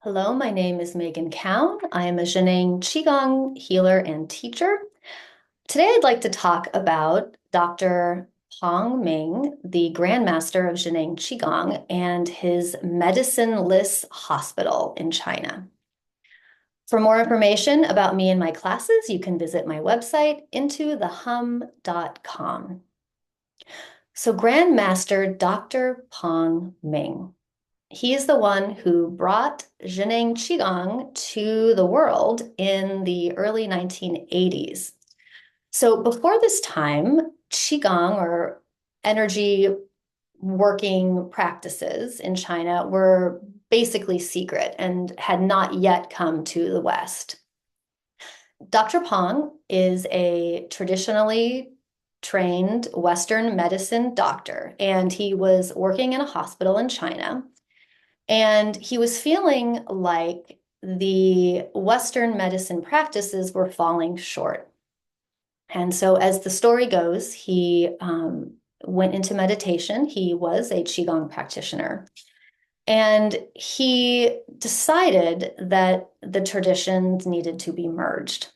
Hello, my name is Megan Cowan. I am a Zhineng Qigong healer and teacher. Today, I'd like to talk about Dr. Pong Ming, the Grandmaster of Zhineng Qigong, and his medicine-less hospital in China. For more information about me and my classes, you can visit my website, intothehum.com. So, Grandmaster Dr. Pong Ming. He is the one who brought Zhineng Qigong to the world in the early 1980s. So before this time, Qigong or energy working practices in China were basically secret and had not yet come to the West. Dr. Pong is a traditionally trained Western medicine doctor, and he was working in a hospital in China. And he was feeling like the Western medicine practices were falling short. And so, as the story goes, he went into meditation. He was a Qigong practitioner. And he decided that the traditions needed to be merged.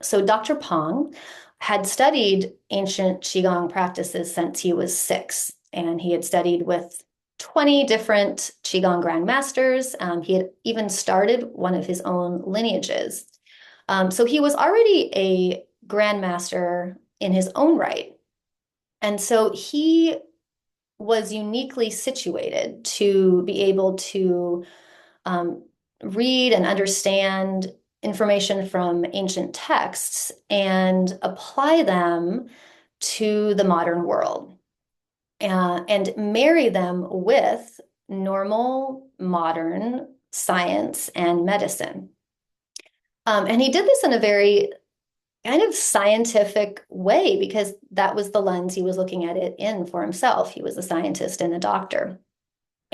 So, Dr. Pong had studied ancient Qigong practices since he was 6, and he had studied with 20 different Qigong grandmasters. He had even started one of his own lineages. So he was already a grandmaster in his own right. And so he was uniquely situated to be able to read and understand information from ancient texts and apply them to the modern world. And marry them with normal, modern science and medicine. And he did this in a very kind of scientific way because that was the lens he was looking at it in for himself. He was a scientist and a doctor.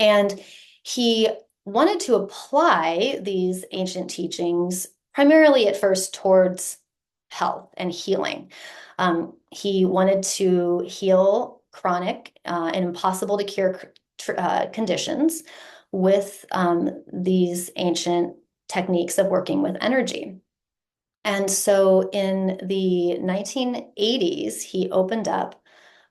And he wanted to apply these ancient teachings primarily at first towards health and healing. He wanted to heal chronic and impossible to cure conditions with these ancient techniques of working with energy. And so in the 1980s, he opened up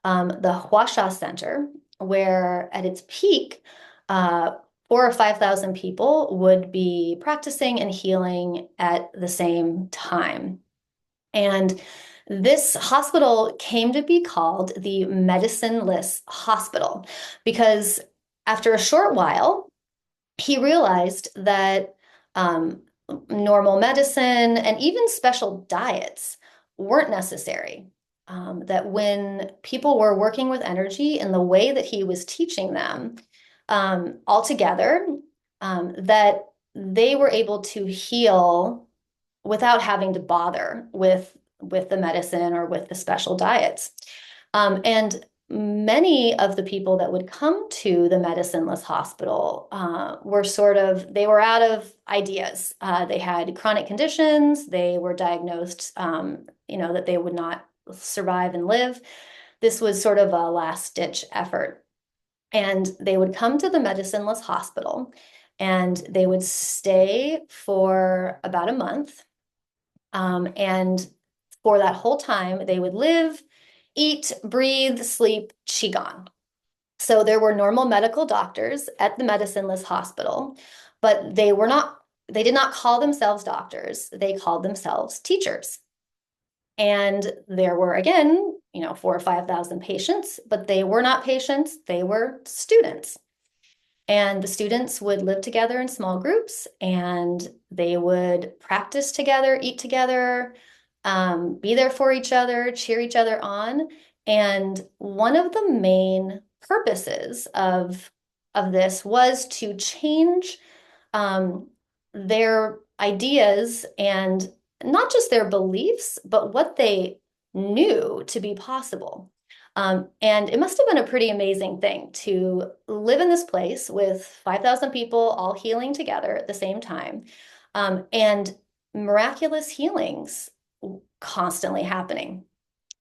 the Huasha Center, where at its peak, 4,000 or 5,000 people would be practicing and healing at the same time. And this hospital came to be called the medicine-less hospital because after a short while, he realized that normal medicine and even special diets weren't necessary. That when people were working with energy in the way that he was teaching them all together, that they were able to heal without having to bother with the medicine or with the special diets. And many of the people that would come to the medicine-less hospital they were out of ideas. They had chronic conditions. They were diagnosed, that they would not survive and live. This was sort of a last-ditch effort. And they would come to the medicine-less hospital and they would stay for about a month. And for that whole time, they would live, eat, breathe, sleep, Qigong. So there were normal medical doctors at the medicine-less hospital, but they did not call themselves doctors. They called themselves teachers. And there were, again, 4,000 or 5,000 patients, but they were not patients, they were students. And the students would live together in small groups and they would practice together, eat together, be there for each other, cheer each other on. And one of the main purposes of this was to change their ideas and not just their beliefs, but what they knew to be possible. And it must have been a pretty amazing thing to live in this place with 5,000 people all healing together at the same time, and miraculous healings constantly happening.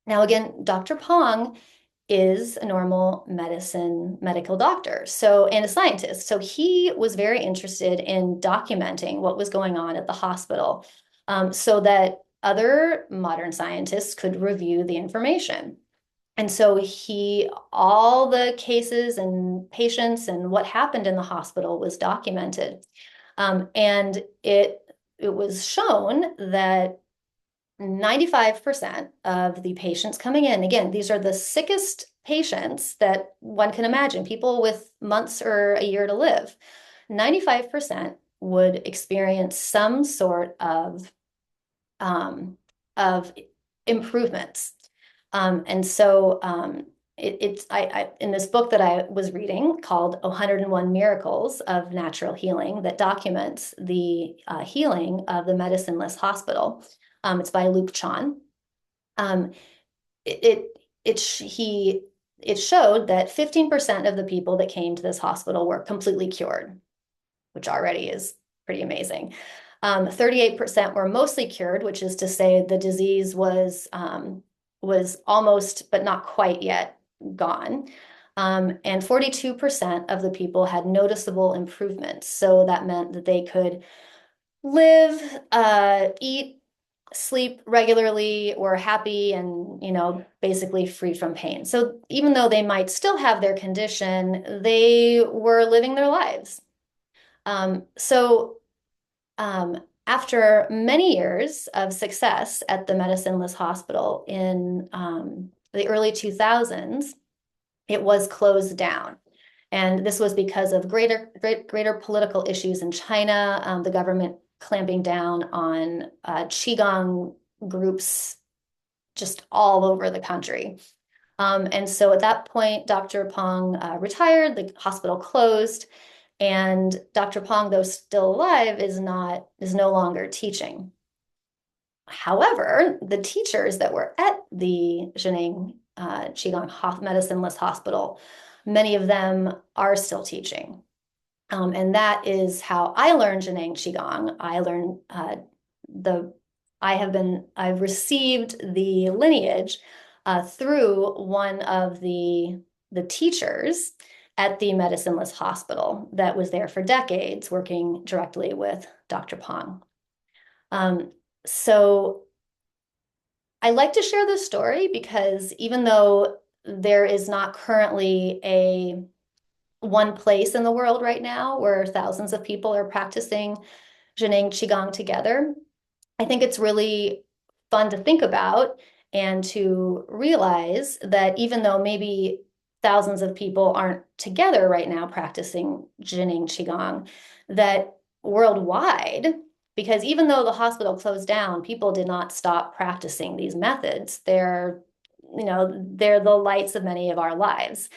Now, again, Dr. Pong is a normal medical doctor, and a scientist. So he was very interested in documenting what was going on at the hospital, so that other modern scientists could review the information. And so all the cases and patients and what happened in the hospital was documented. And it was shown that 95% of the patients coming in, again, these are the sickest patients that one can imagine, people with months or a year to live. 95% would experience some sort of improvements. And so it's in this book that I was reading called 101 Miracles of Natural Healing that documents the healing of the medicineless hospital. It's by Luke Chan. Um, it it showed that 15% of the people that came to this hospital were completely cured, which already is pretty amazing. 38% were mostly cured, which is to say the disease was almost, but not quite yet, gone. And 42% of the people had noticeable improvements. So that meant that they could live, eat, sleep regularly, were happy, and basically free from pain. So even though they might still have their condition, they were living their lives. So after many years of success at the Medicineless Hospital in the early 2000s, it was closed down. And this was because of greater political issues in China, the government clamping down on Qigong groups just all over the country. And so at that point, Dr. Pong retired, the hospital closed, and Dr. Pong, though still alive, is no longer teaching. However, the teachers that were at the Zhineng Qigong Medicineless Hospital, many of them are still teaching. And that is how I learned Zhineng Qigong. I've received the lineage through one of the teachers at the Medicineless Hospital that was there for decades, working directly with Dr. Pong. So I like to share this story because even though there is not currently a one place in the world right now where thousands of people are practicing Zhineng Qigong together, I think it's really fun to think about and to realize that even though maybe thousands of people aren't together right now practicing Zhineng Qigong, that worldwide, because even though the hospital closed down, people did not stop practicing these methods. They're the lights of many of our lives.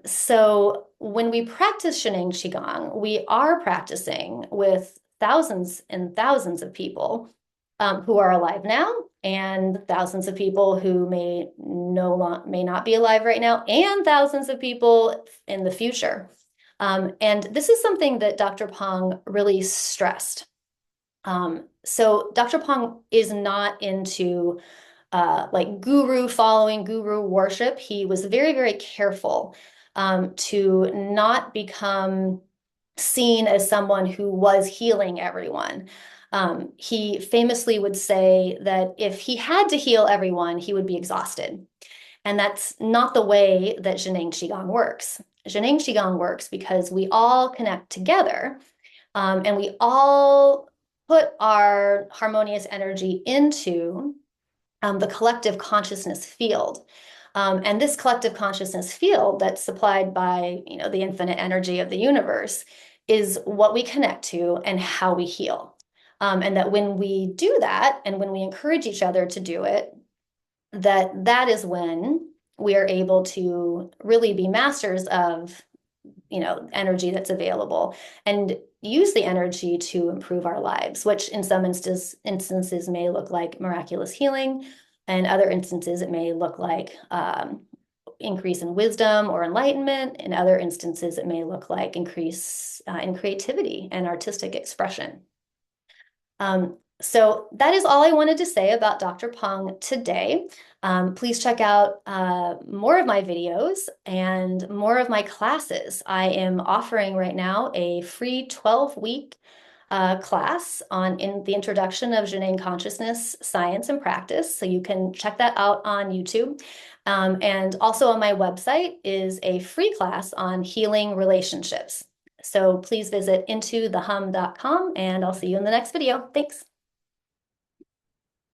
So when we practice Zhineng Qigong, we are practicing with thousands and thousands of people who are alive now, and thousands of people who may not be alive right now, and thousands of people in the future. And this is something that Dr. Pong really stressed. So Dr. Pong is not into like guru following, guru worship. He was very, very careful to not become seen as someone who was healing everyone. He famously would say that if he had to heal everyone, he would be exhausted. And that's not the way that Zhineng Qigong works. Zhineng Qigong works because we all connect together and we all put our harmonious energy into the collective consciousness field. And this collective consciousness field that's supplied by the infinite energy of the universe is what we connect to and how we heal. And that when we do that, and when we encourage each other to do it, that is when we are able to really be masters of energy that's available and use the energy to improve our lives, which in some instances may look like miraculous healing, and other instances it may look like increase in wisdom or enlightenment. In other instances, it may look like increase in creativity and artistic expression. So that is all I wanted to say about Dr. Pong today. Please check out more of my videos and more of my classes. I am offering right now a free 12-week class on in the introduction of Zhineng consciousness, science, and practice. So you can check that out on YouTube. And also on my website is a free class on healing relationships. So please visit intothehum.com and I'll see you in the next video. Thanks.